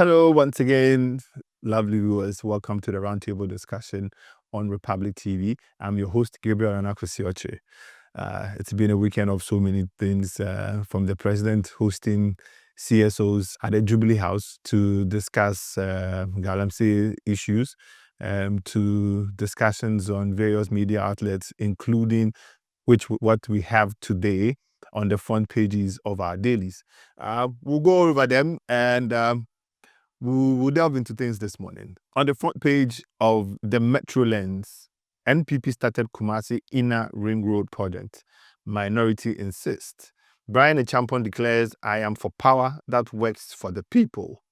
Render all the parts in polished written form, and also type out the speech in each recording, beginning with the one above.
Hello, once again, lovely viewers. Welcome to the Roundtable discussion on Republic TV. I'm your host, Gabriel Anakosioche. It's been a weekend of so many things, from the president hosting CSOs at the Jubilee House to discuss Galamsey issues, to discussions on various media outlets, including what we have today on the front pages of our dailies. We'll go over them and we'll delve into things this morning. On the front page of the Metro Lens, NPP started Kumasi Inner Ring Road project. Minority insists. Brian Echampon declares, I am for power that works for the people.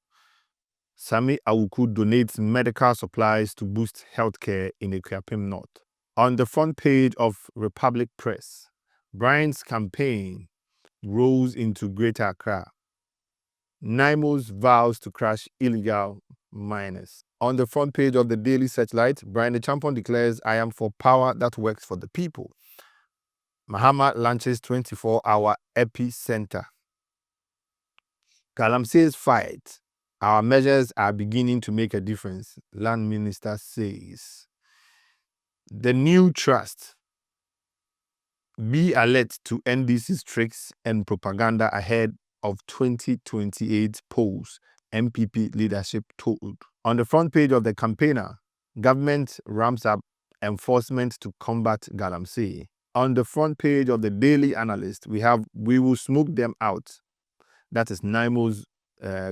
Sami Awuku donates medical supplies to boost healthcare in Ekuapim North. On the front page of Republic Press, Brian's campaign rolls into Greater Accra. NIMO's vows to crush illegal miners. On the front page of the Daily Searchlight, Brian Echampon declares, I am for power that works for the people. Mahama launches 24-hour epicenter. Galamsey's fight. Our measures are beginning to make a difference, Land Minister says. The new trust. Be alert to NDC's tricks and propaganda ahead of 2028 polls, MPP leadership told. On the front page of the Campaigner, government ramps up enforcement to combat Galamsey. On the front page of the Daily Analyst, we have We Will Smoke Them Out. That is Naimo's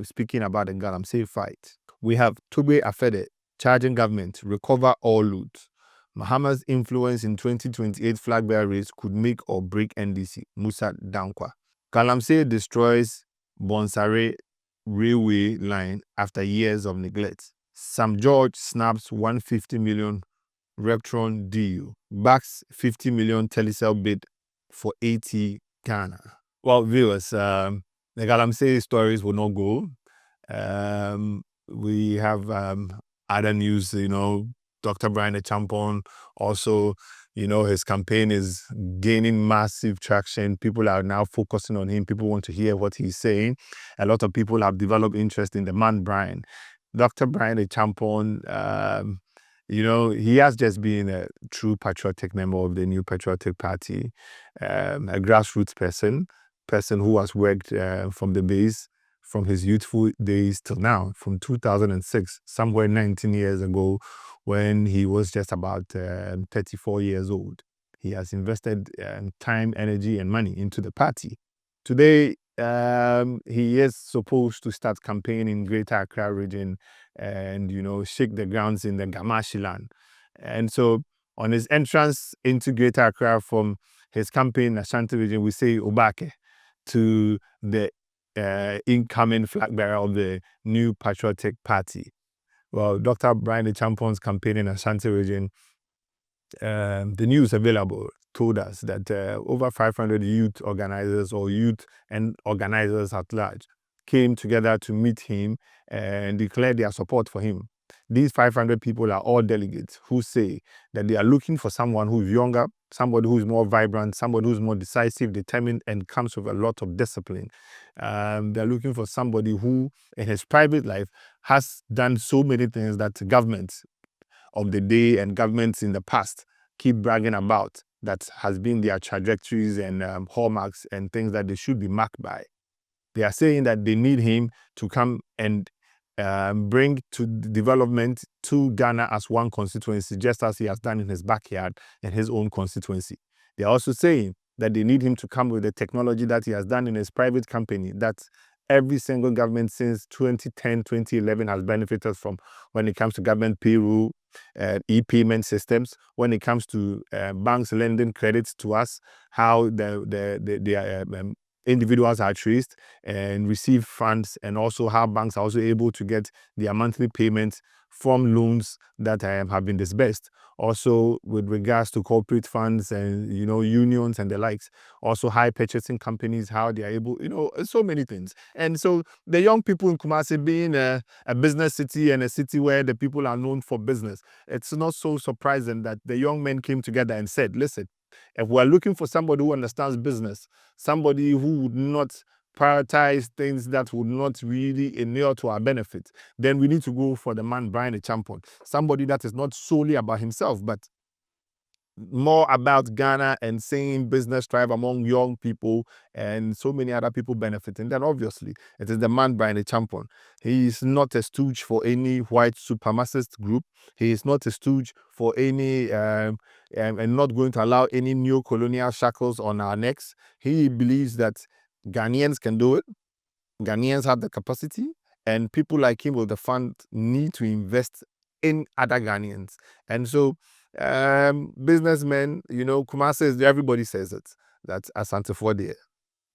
speaking about the Galamsey fight. We have Tobe Afede charging government recover all loot. Mahama's influence in 2028 flag bearer race could make or break NDC, Musa Dankwa. Galamsey destroys Bonsare railway line after years of neglect. Sam George snaps 150 million Reptron deal. Backs 50 million Telecel bid for 80 Ghana. Well, viewers, the Galamsey stories will not go. We have other news, Dr. Brian Echampon also, his campaign is gaining massive traction. People are now focusing on him. People want to hear what he's saying. A lot of people have developed interest in the man Brian. Dr. Brian Echampon, he has just been a true patriotic member of the New Patriotic Party, a grassroots person who has worked from the base from his youthful days till now, from 2006, somewhere 19 years ago, when he was just about 34 years old. He has invested time, energy, and money into the party. Today, he is supposed to start campaigning in Greater Accra region and, shake the grounds in the Gamashi land. And so on his entrance into Greater Accra from his campaign in Ashanti region, we say Obake to the incoming flag bearer of the New Patriotic Party. Well, Dr. Brian Echampon's campaign in Ashanti region, the news available told us that over 500 youth organizers or youth and organizers at large came together to meet him and declare their support for him. These 500 people are all delegates who say that they are looking for someone who's younger, somebody who's more vibrant, somebody who's more decisive, determined, and comes with a lot of discipline. They're looking for somebody who, in his private life, has done so many things that governments of the day and governments in the past keep bragging about, that has been their trajectories and hallmarks and things that they should be marked by. They are saying that they need him to come and bring to development to Ghana as one constituency, just as he has done in his backyard in his own constituency. They are also saying that they need him to come with the technology that he has done in his private company, that every single government since 2010, 2011 has benefited from, when it comes to government payroll, e-payment systems, when it comes to banks lending credits to us, how the individuals are traced and receive funds, and also how banks are also able to get their monthly payments from loans that have been disbursed. Also, with regards to corporate funds and unions and the likes, also high purchasing companies, how they are able, so many things. And so the young people in Kumasi, being a business city and a city where the people are known for business, it's not so surprising that the young men came together and said, listen, if we're looking for somebody who understands business, somebody who would not prioritize things that would not really inure to our benefit, then we need to go for the man Brian Champon, somebody that is not solely about himself, but more about Ghana and seeing business thrive among young people and so many other people benefiting. Then obviously it is the man Brian Champon. He is not a stooge for any white supremacist group. He is not a stooge for any and not going to allow any new colonial shackles on our necks. He believes that Ghanaians can do it. Ghanaians have the capacity, and people like him with the fund need to invest in other Ghanaians. And so, businessmen, Kumar says, everybody says it, that Asante Fode,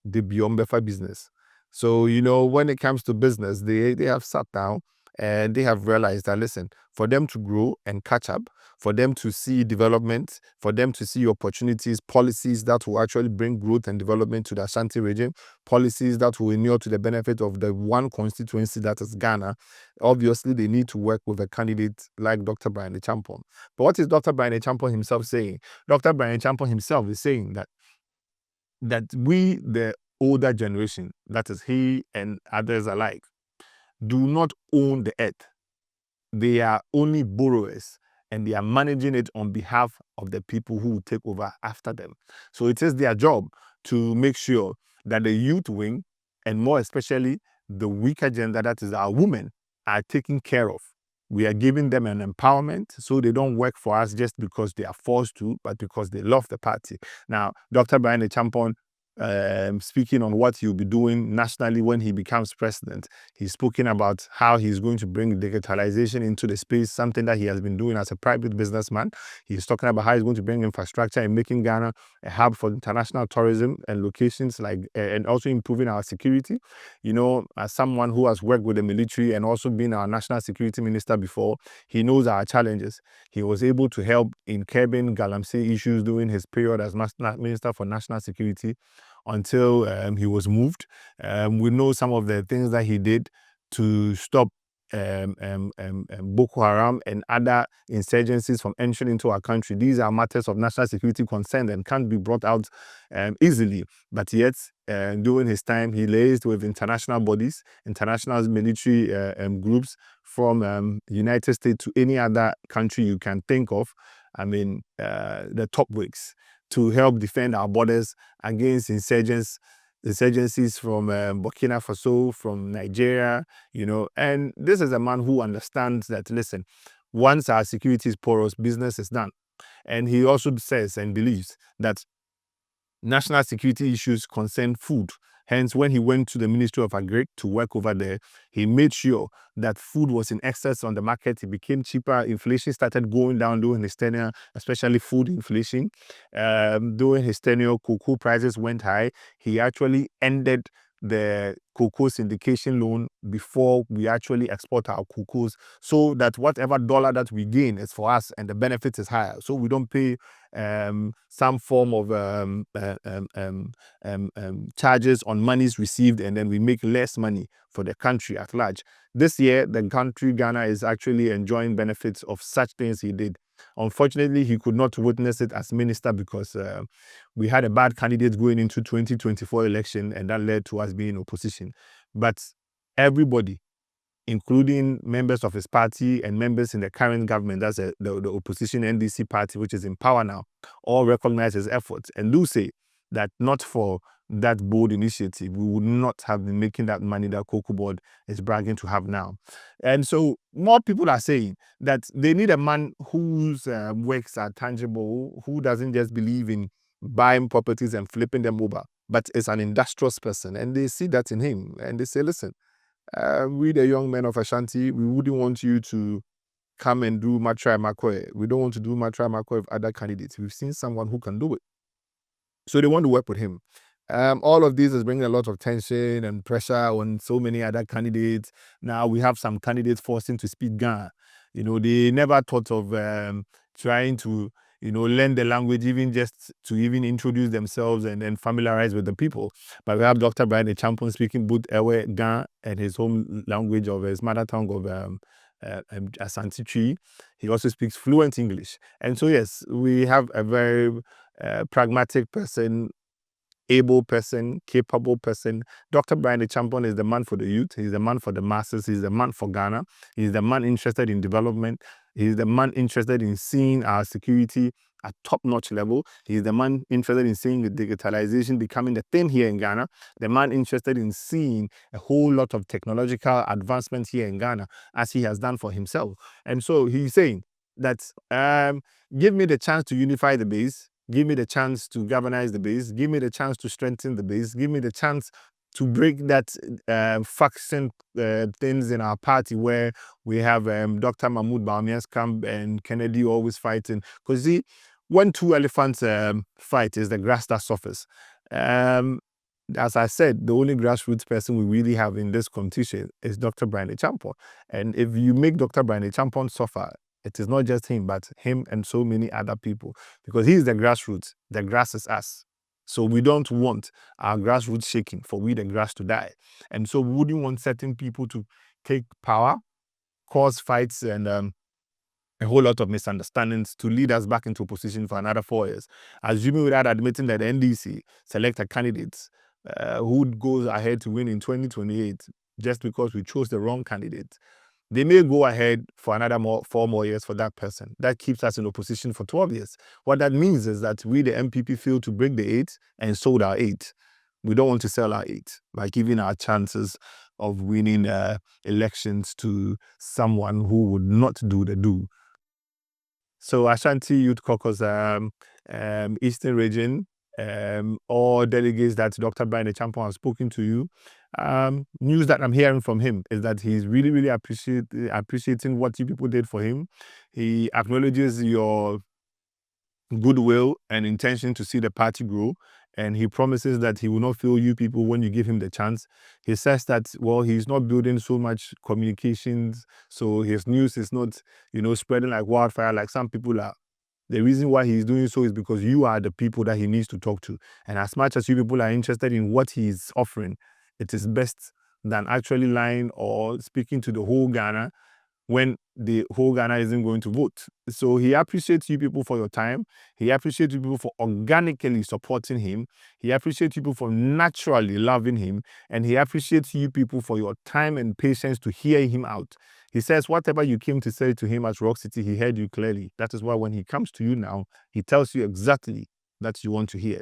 the beyond better business. So, when it comes to business, they have sat down and they have realized that, listen, for them to grow and catch up, for them to see development, for them to see opportunities, policies that will actually bring growth and development to the Ashanti region, policies that will inure to the benefit of the one constituency that is Ghana, obviously they need to work with a candidate like Dr. Brian Champon. But what is Dr. Brian Champon himself saying? Dr. Brian Champon himself is saying that we, the older generation, that is he and others alike, do not own the earth. They are only borrowers, and they are managing it on behalf of the people who will take over after them. So it is their job to make sure that the youth wing, and more especially the weaker gender, that is our women, are taken care of. We are giving them an empowerment so they don't work for us just because they are forced to, but because they love the party. Now, Dr. Brian Champon, speaking on what he'll be doing nationally when he becomes president, he's spoken about how he's going to bring digitalization into the space, something that he has been doing as a private businessman. He's talking about how he's going to bring infrastructure and making Ghana a hub for international tourism and locations, and also improving our security. As someone who has worked with the military and also been our national security minister before, he knows our challenges. He was able to help in curbing Galamsey issues during his period as Minister for National Security until he was moved. We know some of the things that he did to stop Boko Haram and other insurgencies from entering into our country. These are matters of national security concern and can't be brought out easily. But yet, during his time, he liaised with international bodies, international military groups from United States to any other country you can think of. The top wigs, to help defend our borders against insurgencies from Burkina Faso, from Nigeria, and this is a man who understands that, listen, once our security is porous, business is done. And he also says and believes that national security issues concern food. Hence, when he went to the Ministry of Agri to work over there, he made sure that food was in excess on the market. It became cheaper. Inflation started going down during his tenure, especially food inflation. During his tenure, cocoa prices went high. He actually ended the cocoa syndication loan before we actually export our cocoas, so that whatever dollar that we gain is for us and the benefit is higher. So we don't pay some form of charges on monies received, and then we make less money for the country at large. This year, the country Ghana is actually enjoying benefits of such things he did. Unfortunately, he could not witness it as minister because we had a bad candidate going into 2024 election, and that led to us being in opposition. But everybody, including members of his party and members in the current government, that's the opposition NDC party, which is in power now, all recognize his efforts and do say that not for that bold initiative, we would not have been making that money that Cocoa Board is bragging to have now. And so more people are saying that they need a man whose works are tangible, who doesn't just believe in buying properties and flipping them over, but is an industrious person. And they see that in him. And they say, listen, we the young men of Ashanti, we wouldn't want you to come and do Matra Makoe. We don't want to do Matra Makoe with other candidates. We've seen someone who can do it. So they want to work with him. All of this is bringing a lot of tension and pressure on so many other candidates. Now we have some candidates forcing to speak Ghana. They never thought of trying to, learn the language, even just to even introduce themselves and then familiarize with the people. But we have Dr. Brian Champon speaking both Ewe, Ghana, and his home language of his mother tongue of Asante Tree. He also speaks fluent English. And so, yes, we have a very pragmatic person able person, capable person. Dr. Brian Champon is the man for the youth. He's the man for the masses. He's the man for Ghana. He's the man interested in development. He's the man interested in seeing our security at top-notch level. He's the man interested in seeing the digitalization becoming the thing here in Ghana. The man interested in seeing a whole lot of technological advancements here in Ghana, as he has done for himself. And so he's saying that give me the chance to unify the base, give me the chance to galvanize the base, give me the chance to strengthen the base, give me the chance to break that faction things in our party where we have Dr. Mahmoud Bawumia's camp and Kennedy always fighting. Because see, when two elephants fight, is the grass that suffers. As I said, the only grassroots person we really have in this competition is Dr. Brian Champon. And if you make Dr. Brian Champon suffer, it is not just him, but him and so many other people. Because he is the grassroots. The grass is us. So we don't want our grassroots shaking for we the grass to die. And so we wouldn't want certain people to take power, cause fights and a whole lot of misunderstandings to lead us back into opposition for another 4 years. Assuming without admitting that the NDC select a candidate who goes ahead to win in 2028 just because we chose the wrong candidate. They may go ahead for another 4 more years for that person. That keeps us in opposition for 12 years. What that means is that we, the MPP, failed to break the 8 and sold our 8. We don't want to sell our 8 by giving our chances of winning elections to someone who would not do the do. So Ashanti Youth Caucus, Eastern Region, all delegates that Dr. Brian Champon has spoken to you, news that I'm hearing from him is that he's really, really appreciating what you people did for him. He acknowledges your goodwill and intention to see the party grow, and he promises that he will not fail you people when you give him the chance. He says that, well, he's not building so much communications, so his news is not, spreading like wildfire like some people are. The reason why he's doing so is because you are the people that he needs to talk to. And as much as you people are interested in what he's offering, it is best than actually lying or speaking to the whole Ghana when the whole Ghana isn't going to vote. So he appreciates you people for your time. He appreciates you people for organically supporting him. He appreciates you people for naturally loving him. And he appreciates you people for your time and patience to hear him out. He says whatever you came to say to him at Rock City, he heard you clearly. That is why when he comes to you now, he tells you exactly that you want to hear.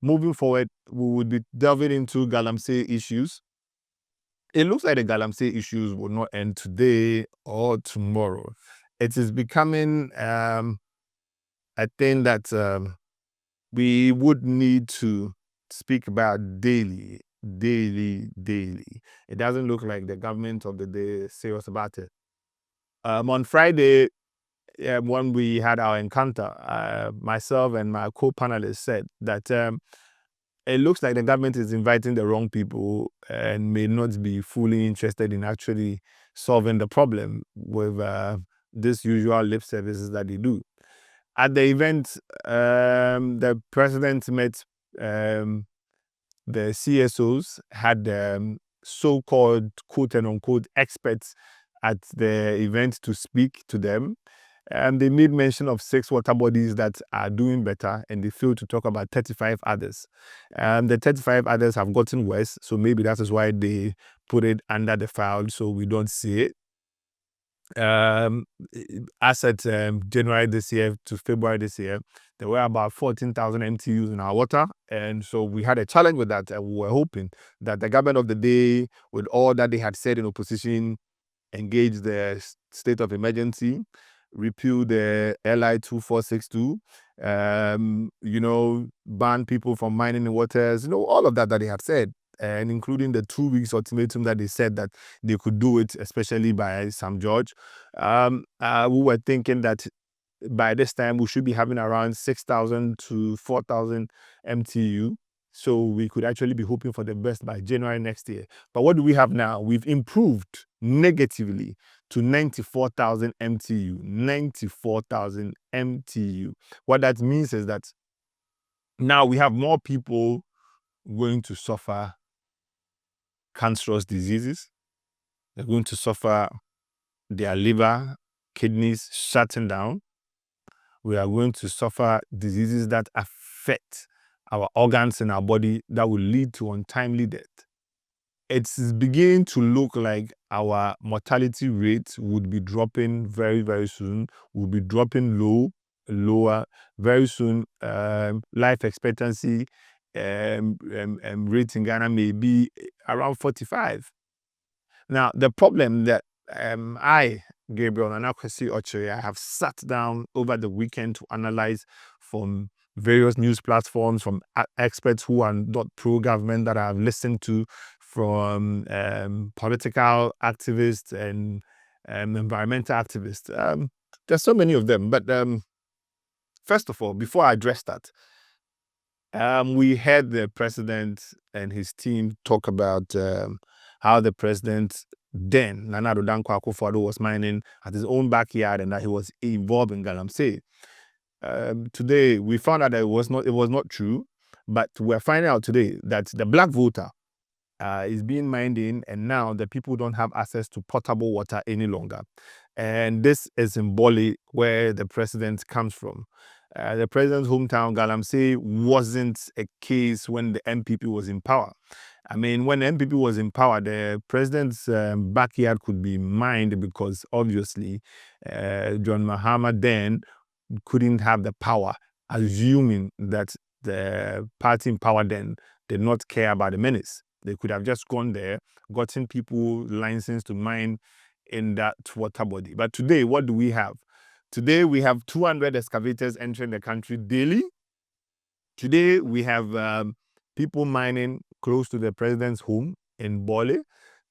Moving forward, we would be delving into Galamsey issues. It looks like the Galamsey issues will not end today or tomorrow. It is becoming a thing that we would need to speak about daily. It doesn't look like the government of the day is serious about it. On Friday, when we had our encounter, myself and my co-panelists said that it looks like the government is inviting the wrong people and may not be fully interested in actually solving the problem with this usual lip services that they do. At the event, the president met the CSOs, had so-called quote-unquote experts at the event to speak to them. And they made mention of 6 water bodies that are doing better, and they failed to talk about 35 others. The 35 others have gotten worse, so maybe that is why they put it under the file so we don't see it. As at January this year to February this year, there were about 14,000 MTUs in our water, and so we had a challenge with that, and we were hoping that the government of the day, with all that they had said in opposition, engage the state of emergency, repeal the LI 2462, ban people from mining the waters, all of that they had said, and including the 2 weeks ultimatum that they said that they could do it, especially by Sam George. We were thinking that by this time we should be having around 6,000 to 4,000 MTU. So we could actually be hoping for the best by January next year. But what do we have now? We've improved negatively to 94,000 MTU. 94,000 MTU. What that means is that now we have more people going to suffer cancerous diseases. They're going to suffer their liver, kidneys shutting down. We are going to suffer diseases that affect our organs in our body that will lead to untimely death. It's beginning to look like our mortality rate would be dropping very, very soon. We'll be dropping lower very soon. Life expectancy rate in Ghana may be around 45. Now, the problem that Gabriel Nanakwesi Ochoye, I have sat down over the weekend to analyze from various news platforms, from experts who are not pro-government that I have listened to, from political activists and environmental activists. There's so many of them. But first of all, before I address that, we heard the president and his team talk about how the president then, Nana Addo Dankwa Akufo-Addo, was mining at his own backyard and that he was involved in Galamsey. Today, we found out that it was not true, but we're finding out today that the black voter is being mined in, and now the people don't have access to potable water any longer. And this is in Bole, where the president comes from. The president's hometown, Galamsey, wasn't a case when the MPP was in power. I mean, when the MPP was in power, the president's backyard could be mined because obviously John Mahama then couldn't have the power, assuming that the party in power then did not care about the menace. They could have just gone there, gotten people licensed to mine in that water body. But today, what do we have? Today, we have 200 excavators entering the country daily. Today, we have people mining close to the president's home in Bole.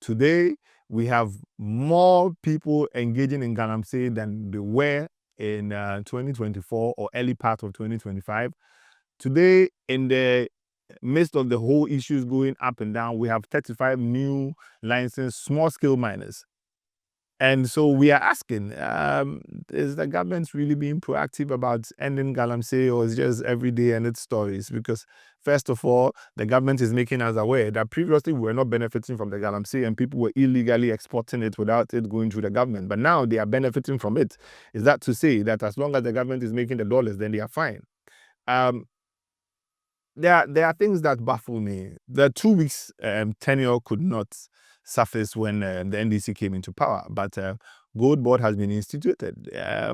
Today, we have more people engaging in Galamsey than there were in 2024 or early part of 2025. Today, in the midst of the whole issues going up and down, we have 35 new licensed small-scale miners. And so we are asking, is the government really being proactive about ending Galamsey, or is it just every day and its stories? Because first of all, the government is making us aware that previously we were not benefiting from the Galamsey and people were illegally exporting it without it going through the government. But now they are benefiting from it. Is that to say that as long as the government is making the dollars, then they are fine? There are things that baffle me. The 2 weeks tenure could not surface when the NDC came into power, but Gold Board has been instituted.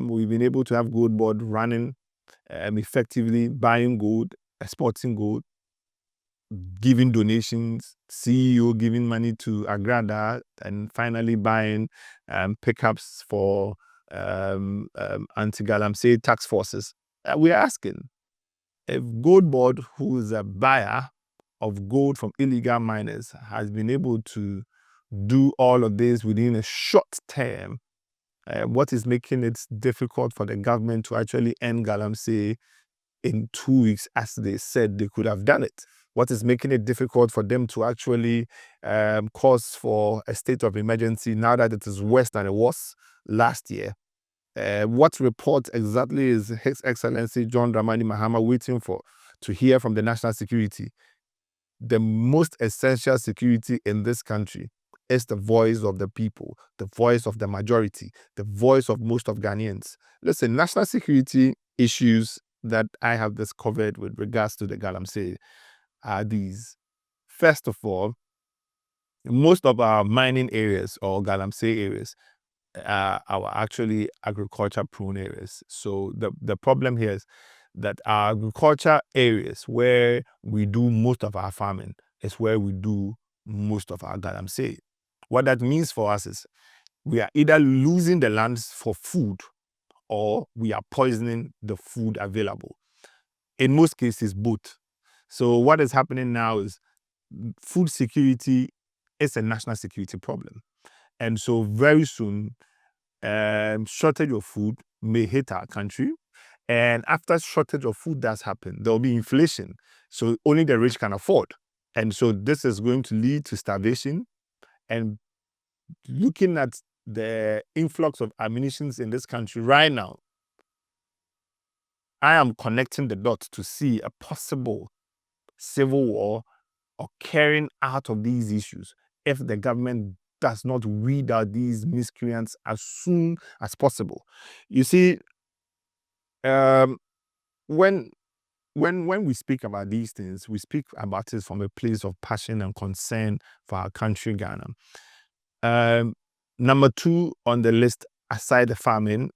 We've been able to have Gold Board running effectively, buying gold, exporting gold, giving donations, CEO giving money to Agrada, and finally buying pickups for anti-Galamsey tax forces. We are asking, if Gold Board, who is a buyer of gold from illegal miners, has been able to do all of this within a short term, what is making it difficult for the government to actually end Galamsey in 2 weeks, as they said they could have done it? What is making it difficult for them to actually cause for a state of emergency now that it is worse than it was last year? What report exactly is His Excellency John Dramani Mahama waiting for to hear from the national security? The most essential security in this country is the voice of the people, the voice of the majority, the voice of most of Ghanaians. Listen, national security issues that I have discovered with regards to the Galamsey are these. First of all, most of our mining areas or Galamsey areas are actually agriculture-prone areas. So the problem here is that our agriculture areas where we do most of our farming is where we do most of our Galamsey. What that means for us is we are either losing the lands for food or we are poisoning the food available. In most cases, both. So what is happening now is food security is a national security problem. And so very soon, shortage of food may hit our country. And after shortage of food does happen, there will be inflation. So only the rich can afford. And so this is going to lead to starvation. And looking at the influx of ammunition in this country right now, I am connecting the dots to see a possible civil war occurring out of these issues if the government does not weed out these miscreants as soon as possible. You see, when when we speak about these things, we speak about it from a place of passion and concern for our country, Ghana. Number two on the list, aside the farming,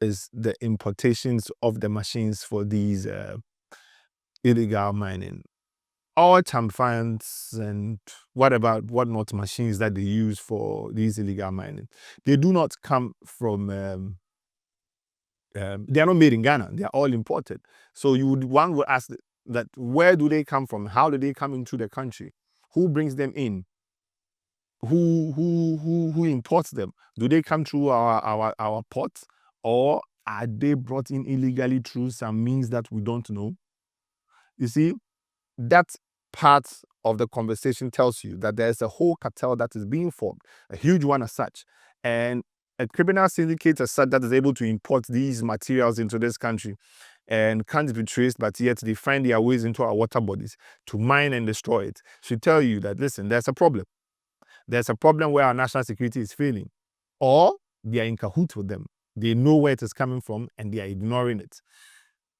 is the importations of the machines for these illegal mining. All chamfans and whatnot machines that they use for these illegal mining, they do not come from they are not made in Ghana. They are all imported. So one would ask that where do they come from? How do they come into the country? Who brings them in? Who imports them? Do they come through our ports, or are they brought in illegally through some means that we don't know? You see, that part of the conversation tells you that there's a whole cartel that is being formed, a huge one as such, and a criminal syndicate as such that is able to import these materials into this country and can't be traced, but yet they find their ways into our water bodies to mine and destroy it. Should tell you that, listen, there's a problem. There's a problem where our national security is failing, or they are in cahoots with them. They know where it is coming from and they are ignoring it.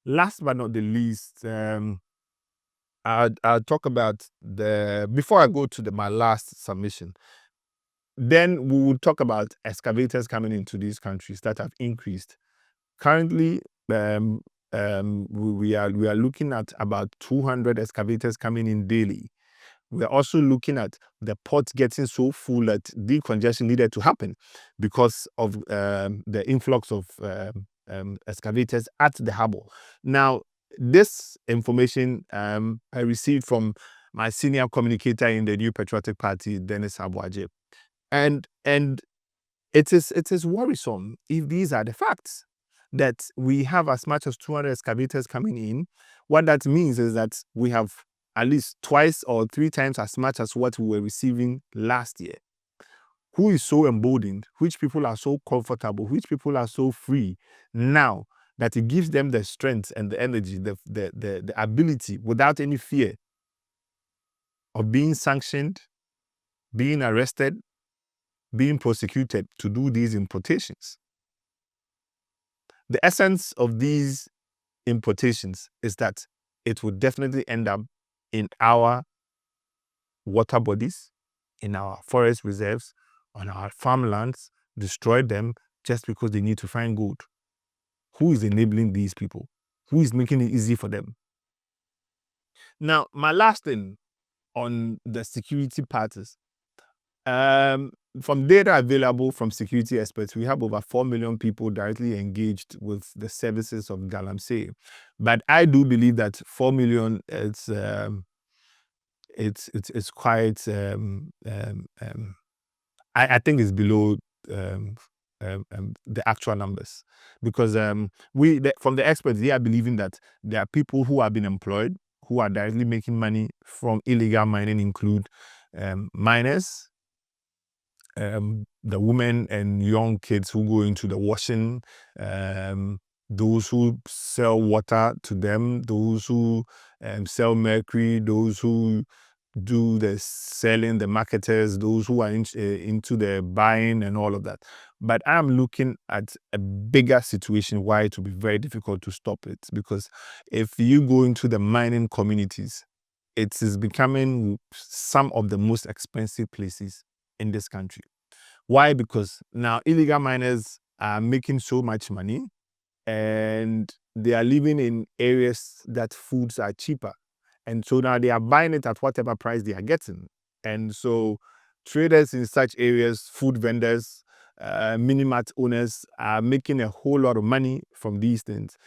Last but not the least, I'll talk about before I go to my last submission, then we will talk about excavators coming into these countries that have increased. Currently, we are looking at about 200 excavators coming in daily. We're also looking at the ports getting so full that decongestion needed to happen because of the influx of excavators at the harbor. Now, this information I received from my senior communicator in the New Patriotic Party, Dennis Abuaje. And it is worrisome if these are the facts, that we have as much as 200 excavators coming in. What that means is that we have at least twice or three times as much as what we were receiving last year. Who is so emboldened? Which people are so comfortable? Which people are so free now that it gives them the strength and the energy, the ability, without any fear of being sanctioned, being arrested, being prosecuted, to do these importations? The essence of these importations is that it would definitely end up in our water bodies, in our forest reserves, on our farmlands, destroy them just because they need to find gold. Who is enabling these people? Who is making it easy for them? Now, my last thing on the security part is, from data available from security experts, we have over 4 million people directly engaged with the services of Galamsey. But I do believe that 4 million it's quite I think it's below the actual numbers, because from the experts, they are believing that there are people who have been employed who are directly making money from illegal mining, include miners, the women and young kids who go into the washing, those who sell water to them, those who sell mercury, those who do the selling, the marketers, those who are into the buying and all of that. But I'm looking at a bigger situation why it will be very difficult to stop it, because if you go into the mining communities, it is becoming some of the most expensive places in this country. Why? Because now illegal miners are making so much money and they are living in areas that foods are cheaper. And so now they are buying it at whatever price they are getting. And so traders in such areas, food vendors, mini-mart owners are making a whole lot of money from these things.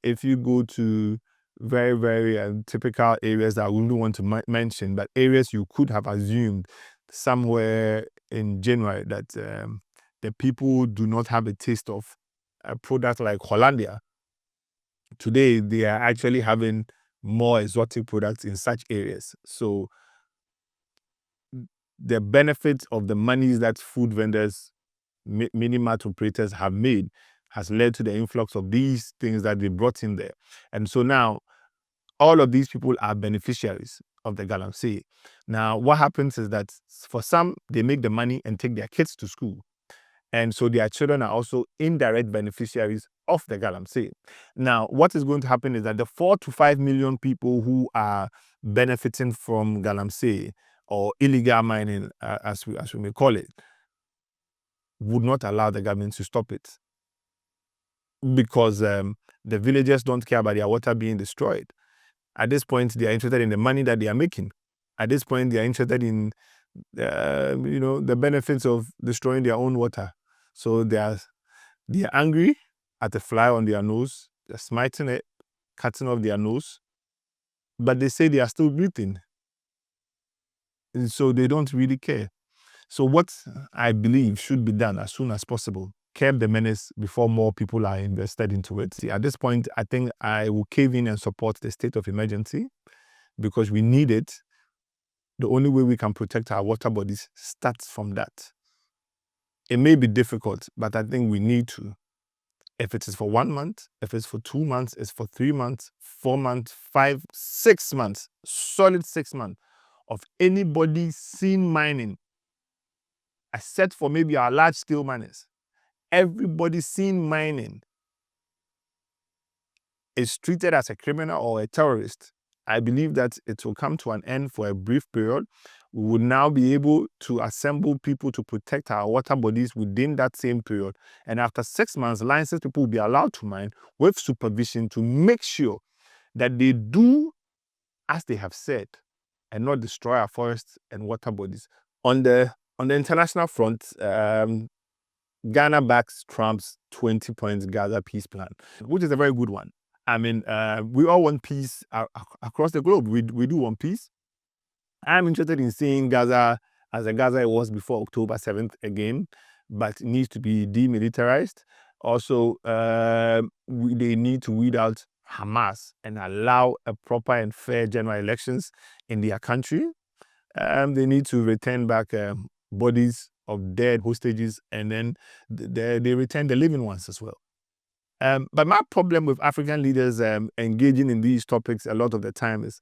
If you go to very, very typical areas that I wouldn't want to mention, but areas you could have assumed somewhere in January that the people do not have a taste of a product like Hollandia. Today, they are actually having more exotic products in such areas. So the benefit of the monies that food vendors, mini-mart operators have made has led to the influx of these things that they brought in there. And so now all of these people are beneficiaries of the Galamsey. Now, what happens is that for some, they make the money and take their kids to school. And so their children are also indirect beneficiaries of the galamsey. Now, what is going to happen is that the 4 to 5 million people who are benefiting from galamsey or illegal mining, as we may call it, would not allow the government to stop it, because the villagers don't care about their water being destroyed. At this point, they are interested in the money that they are making. At this point, they are interested in the benefits of destroying their own water. So they are angry at the fly on their nose. They're smiting it, cutting off their nose. But they say they are still breathing. And so they don't really care. So what I believe should be done as soon as possible, curb the menace before more people are invested into it. See, at this point, I think I will cave in and support the state of emergency, because we need it. The only way we can protect our water bodies starts from that. It may be difficult, but I think we need to. If it is for 1 month, if it's for 2 months, it's for 3 months, 4 months, 5, 6 months, solid 6 months of anybody seen mining, except for maybe our large-scale miners. Everybody seen mining is treated as a criminal or a terrorist. I believe that it will come to an end for a brief period. We will now be able to assemble people to protect our water bodies within that same period. And after 6 months, licensed people will be allowed to mine with supervision to make sure that they do as they have said and not destroy our forests and water bodies. On the international front, Ghana backs Trump's 20-point Gaza peace plan, which is a very good one. I mean, we all want peace across the globe. We do want peace. I'm interested in seeing Gaza as a Gaza it was before October 7th again, but it needs to be demilitarized. Also, they need to weed out Hamas and allow a proper and fair general elections in their country. They need to return back bodies of dead hostages, and then they return the living ones as well. But my problem with African leaders engaging in these topics a lot of the time is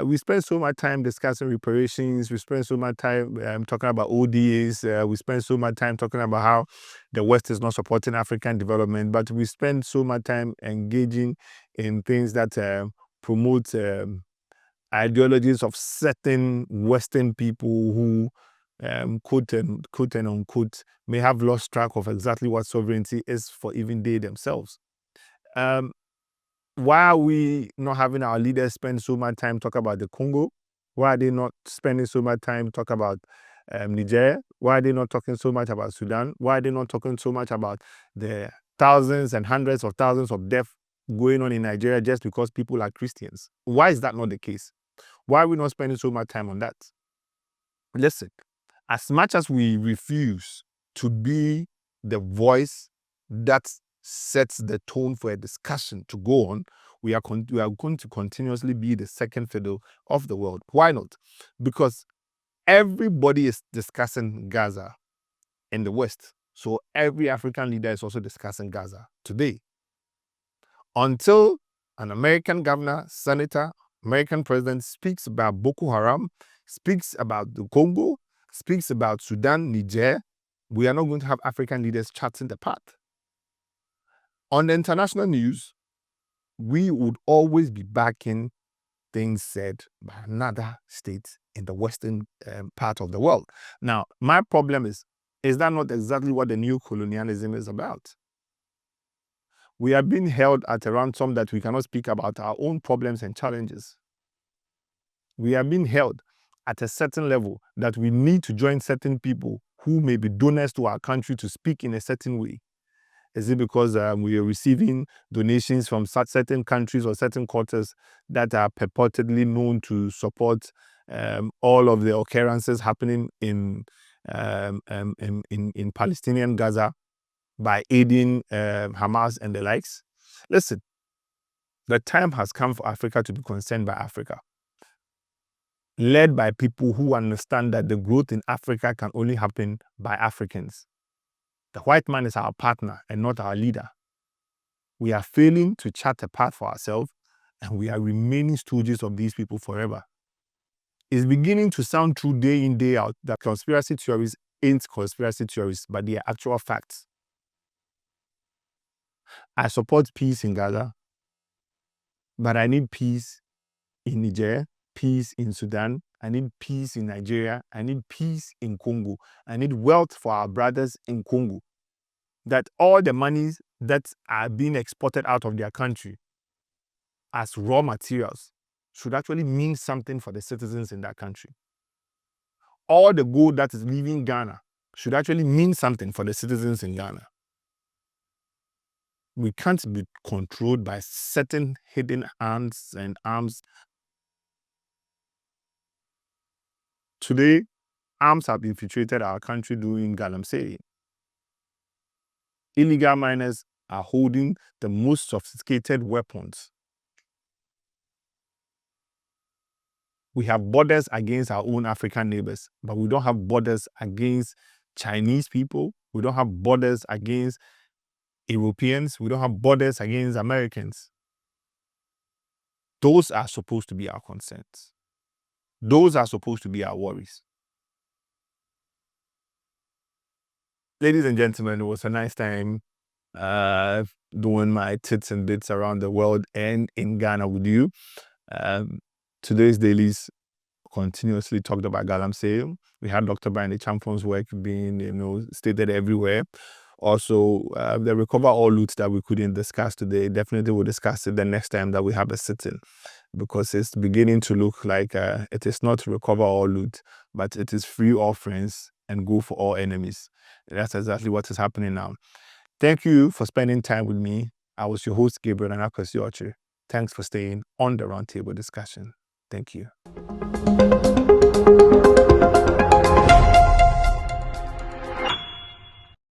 we spend so much time discussing reparations. We spend so much time talking about ODAs. We spend so much time talking about how the West is not supporting African development. But we spend so much time engaging in things that promote ideologies of certain Western people who, quote and unquote, may have lost track of exactly what sovereignty is for even they themselves. Why are we not having our leaders spend so much time talk about the Congo? Why are they not spending so much time talk about Nigeria? Why are they not talking so much about Sudan? Why are they not talking so much about the thousands and hundreds of thousands of deaths going on in Nigeria just because people are Christians? Why is that not the case? Why are we not spending so much time on that? Listen, as much as we refuse to be the voice that sets the tone for a discussion to go on, we are going to continuously be the second fiddle of the world. Why not? Because everybody is discussing Gaza in the West. So every African leader is also discussing Gaza today. Until an American governor, senator, American president speaks about Boko Haram, speaks about the Congo, speaks about Sudan, Niger, we are not going to have African leaders charting the path. On the international news, we would always be backing things said by another state in the Western part of the world. Now, my problem is that not exactly what the new colonialism is about? We are being held at a ransom that we cannot speak about our own problems and challenges. We are being held at a certain level that we need to join certain people who may be donors to our country to speak in a certain way. Is it because we are receiving donations from certain countries or certain quarters that are purportedly known to support all of the occurrences happening in Palestinian Gaza by aiding Hamas and the likes? Listen, the time has come for Africa to be concerned by Africa, led by people who understand that the growth in Africa can only happen by Africans. The white man is our partner and not our leader. We are failing to chart a path for ourselves, and we are remaining stooges of these people forever. It's beginning to sound true day in, day out that conspiracy theories ain't conspiracy theories, but they are actual facts. I support peace in Gaza, but I need peace in Niger, peace in Sudan. I need peace in Nigeria. I need peace in Congo. I need wealth for our brothers in Congo. That all the monies that are being exported out of their country as raw materials should actually mean something for the citizens in that country. All the gold that is leaving Ghana should actually mean something for the citizens in Ghana. We can't be controlled by certain hidden hands and arms. Today, arms have infiltrated our country doing galamsey. Illegal miners are holding the most sophisticated weapons. We have borders against our own African neighbors, but we don't have borders against Chinese people. We don't have borders against Europeans. We don't have borders against Americans. Those are supposed to be our concerns. Those are supposed to be our worries. Ladies and gentlemen, it was a nice time doing my tits and bits around the world and in Ghana with you. Today's dailies continuously talked about galamsey. We had Dr. Brian Champion's work being, stated everywhere. Also, the recover all loot that we couldn't discuss today, definitely we'll discuss it the next time that we have a sit-in, because it's beginning to look like it is not recover all loot, but it is free all friends and go for all enemies. That's exactly what is happening now. Thank you for spending time with me. I was your host, Gabriel Anakosioche. Thanks for staying on the Roundtable discussion. Thank you.